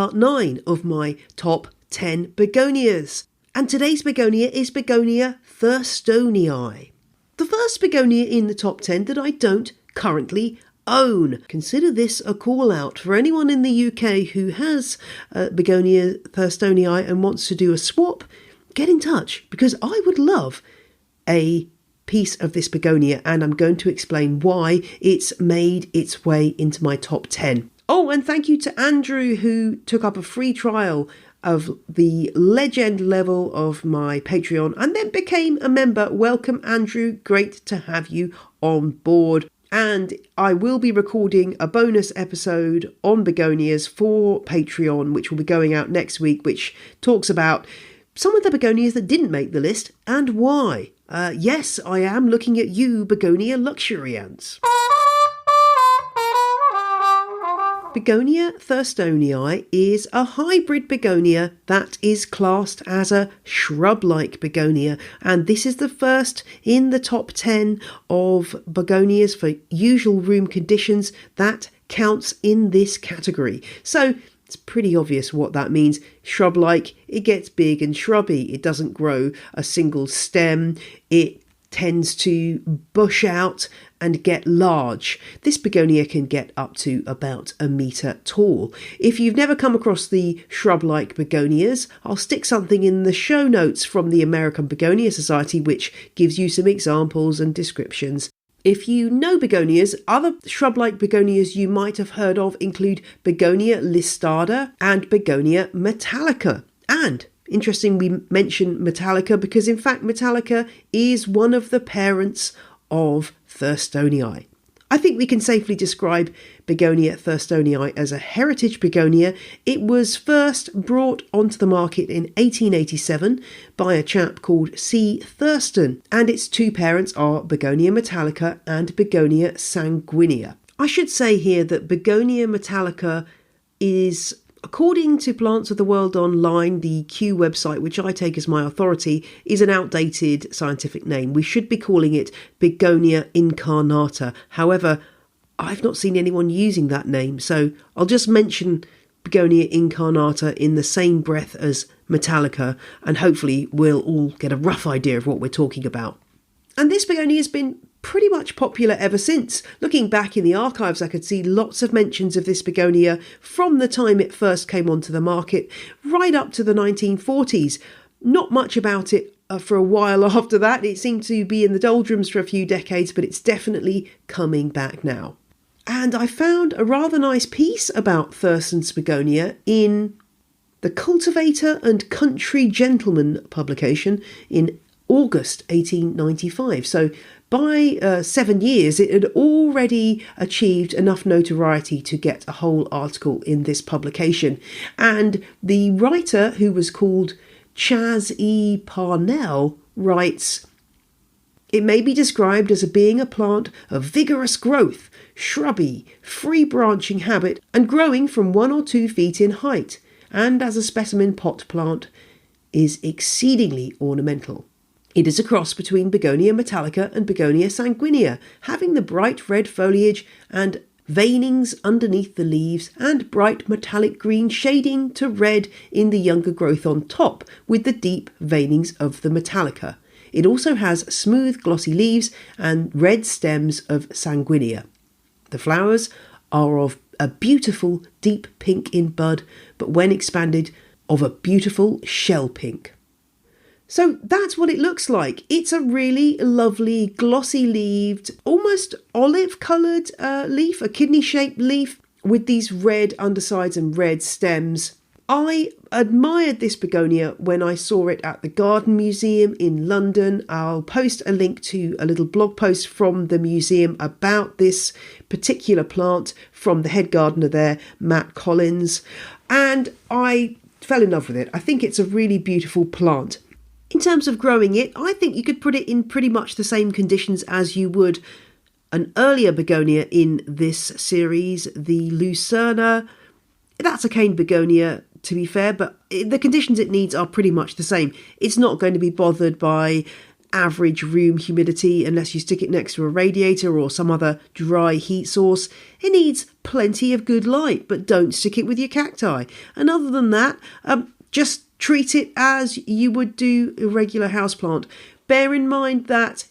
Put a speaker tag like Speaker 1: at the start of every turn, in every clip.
Speaker 1: part 9 of my top 10 begonias. And today's begonia is Begonia Thurstonii. The first begonia in the top 10 that I don't currently own. Consider this a call out for anyone in the UK who has Begonia Thurstonii and wants to do a swap. Get in touch, because I would love a piece of this begonia, and I'm going to explain why it's made its way into my top 10. Oh, and thank you to Andrew, who took up a free trial of the legend level of my Patreon and then became a member. Welcome, Andrew. Great to have you on board. And I will be recording a bonus episode on begonias for Patreon, which will be going out next week, which talks about some of the begonias that didn't make the list and why. Yes, I am looking at you, begonia luxurians. Begonia Thurstonii is a hybrid begonia that is classed as a shrub-like begonia, and this is the first in the top 10 of begonias for usual room conditions that counts in this category. So it's pretty obvious what that means. Shrub-like, it gets big and shrubby. It doesn't grow a single stem. It tends to bush out and get large. This begonia can get up to about a metre tall. If you've never come across the shrub-like begonias, I'll stick something in the show notes from the American Begonia Society which gives you some examples and descriptions. If you know begonias, other shrub-like begonias you might have heard of include Begonia listada and Begonia metallica. And interesting we mention Metallica because in fact Metallica is one of the parents of Thurstonii. I think we can safely describe Begonia Thurstonii as a heritage begonia. It was first brought onto the market in 1887 by a chap called C. Thurston, and its two parents are Begonia metallica and Begonia sanguinea. I should say here that Begonia metallica is, according to Plants of the World Online, the Q website, which I take as my authority, is an outdated scientific name. We should be calling it Begonia incarnata. However, I've not seen anyone using that name, so I'll just mention Begonia incarnata in the same breath as Metallica, and hopefully we'll all get a rough idea of what we're talking about. And this begonia has been pretty much popular ever since. Looking back in the archives, I could see lots of mentions of this begonia from the time it first came onto the market, right up to the 1940s. Not much about it for a while after that. It seemed to be in the doldrums for a few decades, but it's definitely coming back now. And I found a rather nice piece about Thurston's begonia in the Cultivator and Country Gentleman publication in August 1895. So by 7 years, it had already achieved enough notoriety to get a whole article in this publication. And the writer, who was called Chas E. Parnell, writes, "It may be described as being a plant of vigorous growth, shrubby, free-branching habit, and growing from 1 or 2 feet in height, and as a specimen pot plant is exceedingly ornamental. It is a cross between Begonia metallica and Begonia sanguinea, having the bright red foliage and veinings underneath the leaves and bright metallic green shading to red in the younger growth on top with the deep veinings of the metallica. It also has smooth glossy leaves and red stems of sanguinea. The flowers are of a beautiful deep pink in bud, but when expanded, of a beautiful shell pink." So that's what it looks like. It's a really lovely, glossy-leaved, almost olive-coloured leaf, a kidney-shaped leaf with these red undersides and red stems. I admired this begonia when I saw it at the Garden Museum in London. I'll post a link to a little blog post from the museum about this particular plant from the head gardener there, Matt Collins, and I fell in love with it. I think it's a really beautiful plant. In terms of growing it, I think you could put it in pretty much the same conditions as you would an earlier begonia in this series, the Lucerna. That's a cane begonia, to be fair, but the conditions it needs are pretty much the same. It's not going to be bothered by average room humidity unless you stick it next to a radiator or some other dry heat source. It needs plenty of good light, but don't stick it with your cacti. And other than that, just treat it as you would do a regular houseplant. Bear in mind that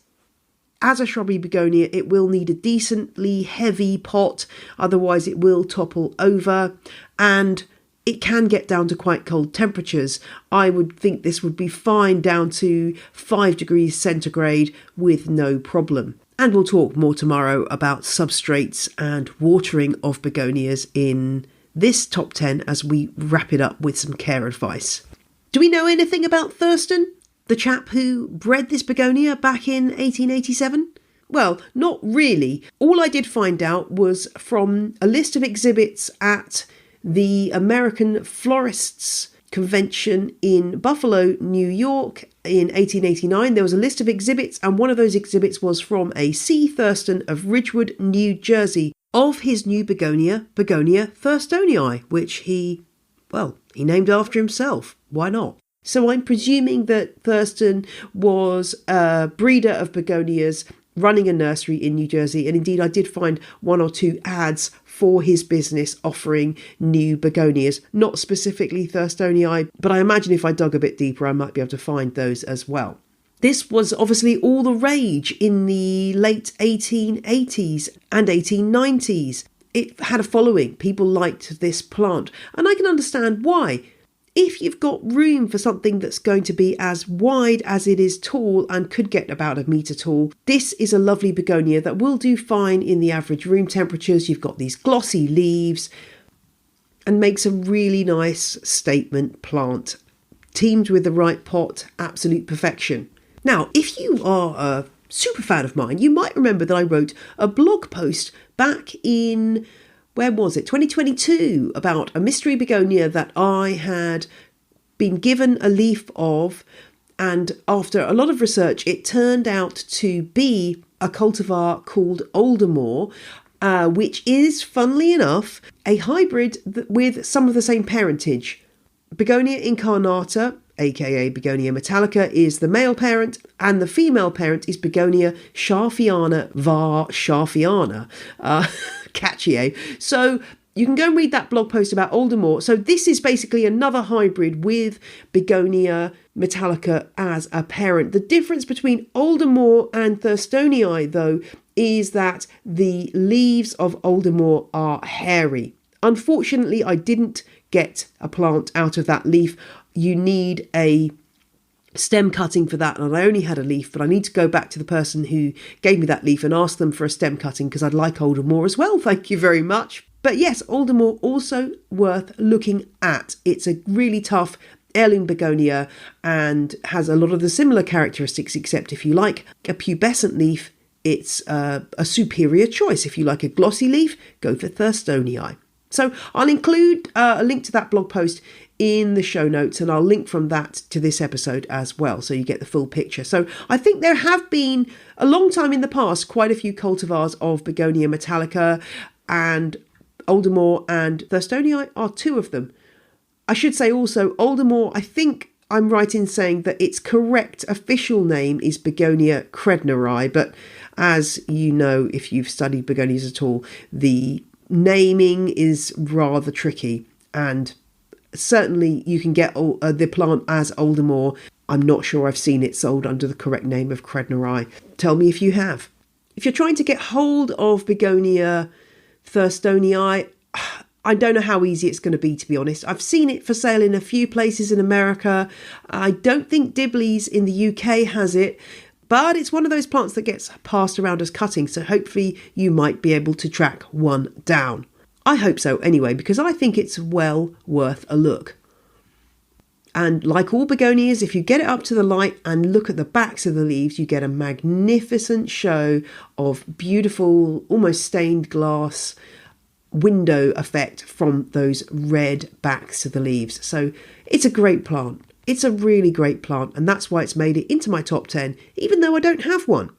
Speaker 1: as a shrubby begonia, it will need a decently heavy pot, otherwise it will topple over, and it can get down to quite cold temperatures. I would think this would be fine down to 5 degrees centigrade with no problem. And we'll talk more tomorrow about substrates and watering of begonias in this top 10 as we wrap it up with some care advice. Do we know anything about Thurston, the chap who bred this begonia back in 1887? Well, not really. All I did find out was from a list of exhibits at the American Florists Convention in Buffalo, New York in 1889. There was a list of exhibits, and one of those exhibits was from a C. Thurston of Ridgewood, New Jersey, of his new begonia, Begonia Thurstonii, which he named after himself. Why not? So I'm presuming that Thurston was a breeder of begonias running a nursery in New Jersey, and indeed I did find 1 or 2 ads for his business offering new begonias, not specifically Thurstonii, but I imagine if I dug a bit deeper I might be able to find those as well. This was obviously all the rage in the late 1880s and 1890s. It had a following. People liked this plant, and I can understand why. If you've got room for something that's going to be as wide as it is tall and could get about a metre tall, this is a lovely begonia that will do fine in the average room temperatures. You've got these glossy leaves and makes a really nice statement plant. Teamed with the right pot, absolute perfection. Now, if you are a super fan of mine, you might remember that I wrote a blog post back in 2022, about a mystery begonia that I had been given a leaf of, and after a lot of research it turned out to be a cultivar called Aldermore, which is, funnily enough, a hybrid with some of the same parentage. Begonia incarnata, aka Begonia metallica, is the male parent, and the female parent is Begonia scharfiana var scharfiana. Catchy, eh? So you can go and read that blog post about Aldermore. So this is basically another hybrid with Begonia metallica as a parent. The difference between Aldermore and Thurstonii, though, is that the leaves of Aldermore are hairy. Unfortunately, I didn't get a plant out of that leaf. You need a stem cutting for that, and I only had a leaf, but I need to go back to the person who gave me that leaf and ask them for a stem cutting, because I'd like Aldermore as well. Thank you very much. But yes, Aldermore also worth looking at. It's a really tough heirloom begonia and has a lot of the similar characteristics, except if you like a pubescent leaf, it's a superior choice. If you like a glossy leaf, go for Thurstonii. So I'll include a link to that blog post in the show notes, and I'll link from that to this episode as well, so you get the full picture. So I think there have been, a long time in the past, quite a few cultivars of Begonia metallica, and Aldermore and Thurstonii are 2 of them. I should say also, Aldermore, I think I'm right in saying that its correct official name is Begonia credneri, but as you know, if you've studied begonias at all, the naming is rather tricky, and certainly you can get the plant as Aldermore. I'm not sure I've seen it sold under the correct name of credneri. Tell me if you have. If you're trying to get hold of Begonia Thurstonii, I don't know how easy it's going to be, to be honest. I've seen it for sale in a few places in America. I don't think Dibley's in the UK has it, but it's one of those plants that gets passed around as cutting, so hopefully you might be able to track one down. I hope so anyway, because I think it's well worth a look. And like all begonias, if you get it up to the light and look at the backs of the leaves, you get a magnificent show of beautiful, almost stained glass window effect from those red backs of the leaves. So it's a great plant. It's a really great plant, and that's why it's made it into my top 10, even though I don't have one.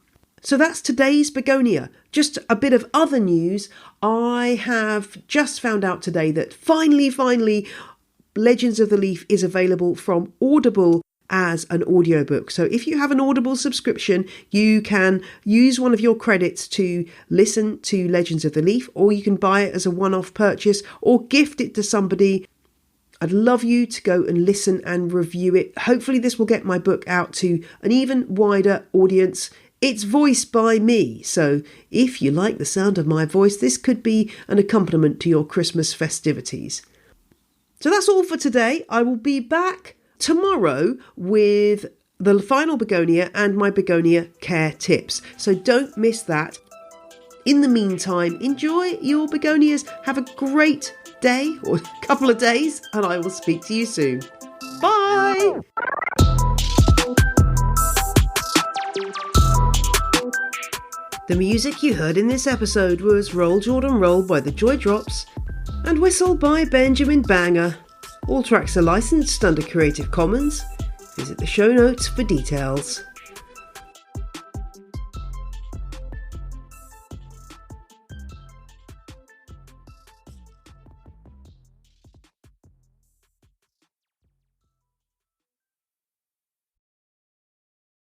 Speaker 1: So that's today's begonia. Just a bit of other news. I have just found out today that finally, Legends of the Leaf is available from Audible as as an audiobook. So if you have an Audible subscription, you can use one of your credits to listen to Legends of the Leaf, or you can buy it as a one-off purchase or gift it to somebody. I'd love you to go and listen and review it. Hopefully this will get my book out to an even wider audience. It's voiced by me, so if you like the sound of my voice, this could be an accompaniment to your Christmas festivities. So that's all for today. I will be back tomorrow with the final begonia and my begonia care tips. So don't miss that. In the meantime, enjoy your begonias. Have a great day or a couple of days, and I will speak to you soon. Bye! The music you heard in this episode was Roll Jordan Roll by the Joy Drops and Whistle by Benjamin Banger. All tracks are licensed under Creative Commons. Visit the show notes for details.